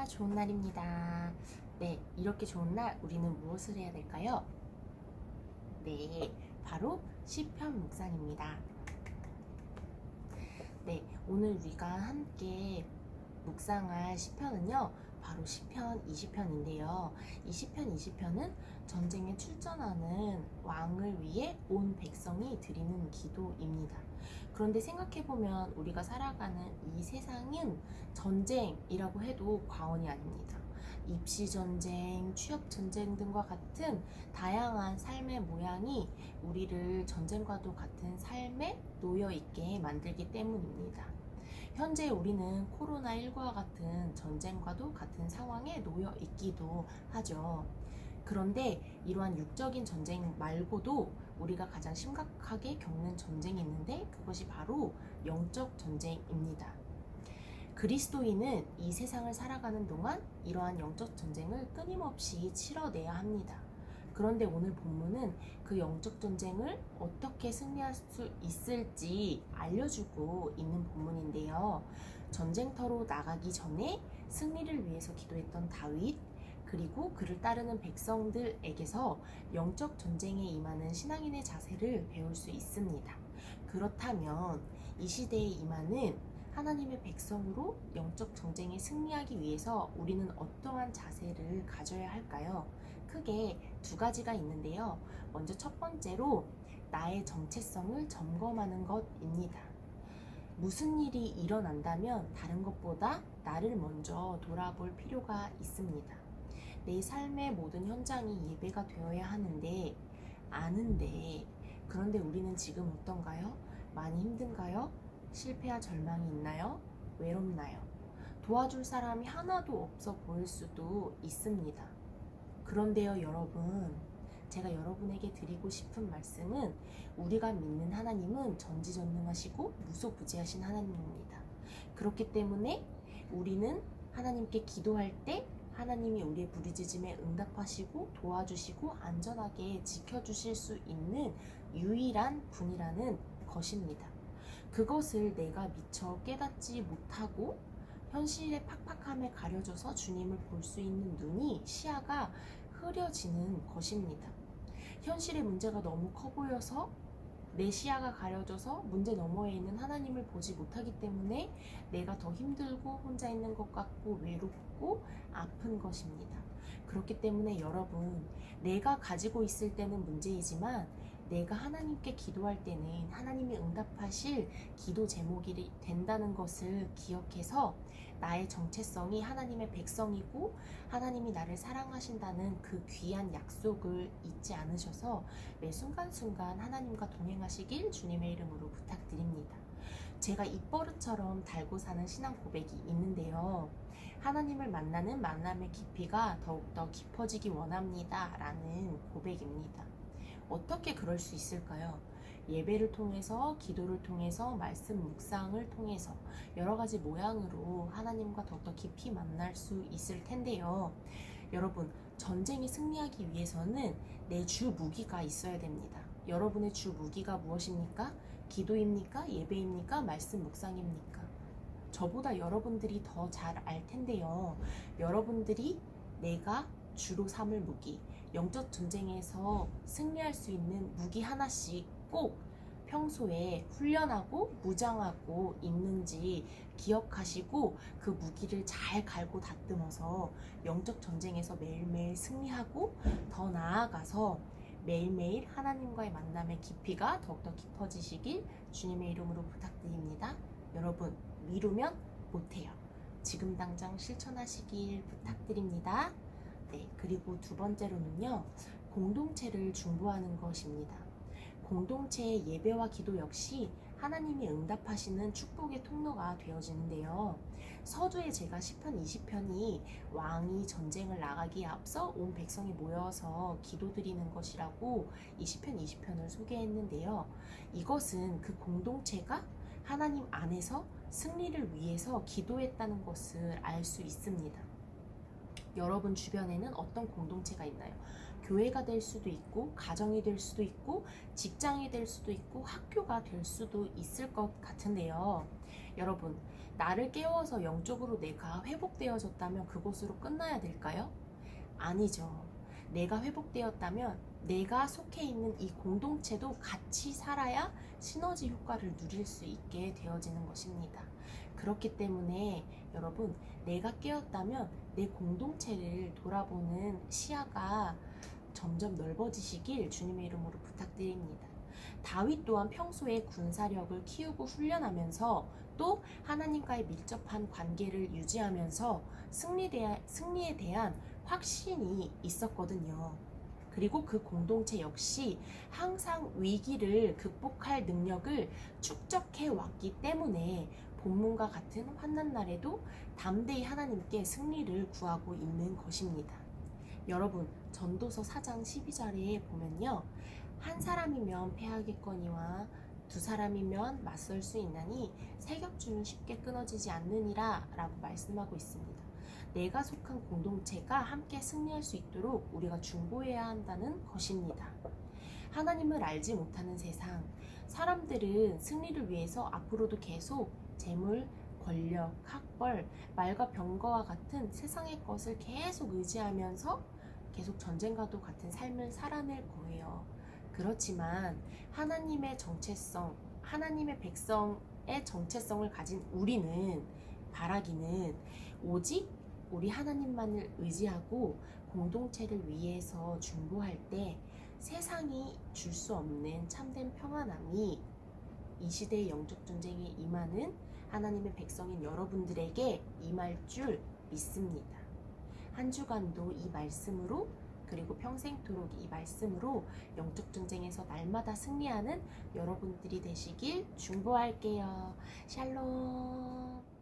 좋은 날입니다. 네, 이렇게 좋은 날 우리는 무엇을 해야 될까요? 네, 바로 시편 묵상입니다. 네, 오늘 우리가 함께 묵상할 시편은요, 바로 시편 20편인데요. 이 시편 20편은 전쟁에 출전하는 왕을 위해 온 백성이 드리는 기도입니다. 그런데 생각해보면 우리가 살아가는 이 세상은 전쟁이라고 해도 과언이 아닙니다. 입시전쟁, 취업전쟁 등과 같은 다양한 삶의 모양이 우리를 전쟁과도 같은 삶에 놓여있게 만들기 때문입니다. 현재 우리는 코로나19와 같은 전쟁과도 같은 상황에 놓여 있기도 하죠. 그런데 이러한 육적인 전쟁 말고도 우리가 가장 심각하게 겪는 전쟁이 있는데 그것이 바로 영적 전쟁입니다. 그리스도인은 이 세상을 살아가는 동안 이러한 영적 전쟁을 끊임없이 치러내야 합니다. 그런데 오늘 본문은 그 영적 전쟁을 어떻게 승리할 수 있을지 알려주고 있는 본문인데요. 전쟁터로 나가기 전에 승리를 위해서 기도했던 다윗, 그리고 그를 따르는 백성들에게서 영적 전쟁에 임하는 신앙인의 자세를 배울 수 있습니다. 그렇다면 이 시대에 임하는 하나님의 백성으로 영적 전쟁에 승리하기 위해서 우리는 어떠한 자세를 가져야 할까요? 크게 두 가지가 있는데요. 먼저 첫 번째로 나의 정체성을 점검하는 것입니다. 무슨 일이 일어난다면 다른 것보다 나를 먼저 돌아볼 필요가 있습니다. 내 삶의 모든 현장이 예배가 되어야 하는데 아는데 그런데 우리는 지금 어떤가요? 많이 힘든가요? 실패와 절망이 있나요? 외롭나요? 도와줄 사람이 하나도 없어 보일 수도 있습니다. 그런데요, 여러분, 제가 여러분에게 드리고 싶은 말씀은 우리가 믿는 하나님은 전지전능하시고 무소부지하신 하나님입니다. 그렇기 때문에 우리는 하나님께 기도할 때 하나님이 우리의 부르짖음에 응답하시고 도와주시고 안전하게 지켜주실 수 있는 유일한 분이라는 것입니다. 그것을 내가 미처 깨닫지 못하고 현실의 팍팍함에 가려져서 주님을 볼 수 있는 눈이 시야가 흐려지는 것입니다. 현실의 문제가 너무 커 보여서 내 시야가 가려져서 문제 너머에 있는 하나님을 보지 못하기 때문에 내가 더 힘들고 혼자 있는 것 같고 외롭고 아픈 것입니다. 그렇기 때문에 여러분, 내가 가지고 있을 때는 문제이지만 내가 하나님께 기도할 때는 하나님이 응답하실 기도 제목이 된다는 것을 기억해서 나의 정체성이 하나님의 백성이고 하나님이 나를 사랑하신다는 그 귀한 약속을 잊지 않으셔서 매 순간순간 하나님과 동행하시길 주님의 이름으로 부탁드립니다. 제가 입버릇처럼 달고 사는 신앙 고백이 있는데요. 하나님을 만나는 만남의 깊이가 더욱더 깊어지기 원합니다 라는 고백입니다. 어떻게 그럴 수 있을까요? 예배를 통해서, 기도를 통해서, 말씀 묵상을 통해서 여러 가지 모양으로 하나님과 더욱더 깊이 만날 수 있을 텐데요. 여러분, 전쟁에 승리하기 위해서는 내 주 무기가 있어야 됩니다. 여러분의 주 무기가 무엇입니까? 기도입니까? 예배입니까? 말씀 묵상입니까? 저보다 여러분들이 더 잘 알 텐데요. 여러분들이 내가 주로 삼을 무기, 영적 전쟁에서 승리할 수 있는 무기 하나씩 꼭 평소에 훈련하고 무장하고 있는지 기억하시고 그 무기를 잘 갈고 다듬어서 영적 전쟁에서 매일매일 승리하고 더 나아가서 매일매일 하나님과의 만남의 깊이가 더욱더 깊어지시길 주님의 이름으로 부탁드립니다. 여러분, 미루면 못해요. 지금 당장 실천하시길 부탁드립니다. 네, 그리고 두 번째로는요, 공동체를 중보하는 것입니다. 공동체의 예배와 기도 역시 하나님이 응답하시는 축복의 통로가 되어지는데요. 서두에 제가 시편 20편이 왕이 전쟁을 나가기에 앞서 온 백성이 모여서 기도드리는 것이라고 이 시편 20편을 소개했는데요. 이것은 그 공동체가 하나님 안에서 승리를 위해서 기도했다는 것을 알 수 있습니다. 여러분 주변에는 어떤 공동체가 있나요? 교회가 될 수도 있고, 가정이 될 수도 있고, 직장이 될 수도 있고, 학교가 될 수도 있을 것 같은데요. 여러분, 나를 깨워서 영적으로 내가 회복되어졌다면 그곳으로 끝나야 될까요? 아니죠. 내가 회복되었다면 내가 속해 있는 이 공동체도 같이 살아야 시너지 효과를 누릴 수 있게 되어지는 것입니다. 그렇기 때문에 여러분, 내가 깨었다면 내 공동체를 돌아보는 시야가 점점 넓어지시길 주님의 이름으로 부탁드립니다. 다윗 또한 평소에 군사력을 키우고 훈련하면서 또 하나님과의 밀접한 관계를 유지하면서 승리에 대한 확신이 있었거든요. 그리고 그 공동체 역시 항상 위기를 극복할 능력을 축적해 왔기 때문에 본문과 같은 환난 날에도 담대히 하나님께 승리를 구하고 있는 것입니다. 여러분, 전도서 4장 12절에 보면요, 한 사람이면 패하겠거니와 두 사람이면 맞설 수 있나니 세 겹줄은 쉽게 끊어지지 않느니라 라고 말씀하고 있습니다. 내가 속한 공동체가 함께 승리할 수 있도록 우리가 중보해야 한다는 것입니다. 하나님을 알지 못하는 세상, 사람들은 승리를 위해서 앞으로도 계속 재물, 권력, 학벌, 말과 병거와 같은 세상의 것을 계속 의지하면서 계속 전쟁과도 같은 삶을 살아낼 거예요. 그렇지만 하나님의 정체성, 하나님의 백성의 정체성을 가진 우리는 바라기는 오직 우리 하나님만을 의지하고 공동체를 위해서 중보할 때 세상이 줄 수 없는 참된 평안함이 이 시대의 영적 전쟁에 임하는 하나님의 백성인 여러분들에게 임할 줄 믿습니다. 한 주간도 이 말씀으로, 그리고 평생토록 이 말씀으로 영적 전쟁에서 날마다 승리하는 여러분들이 되시길 중보할게요. 샬롬.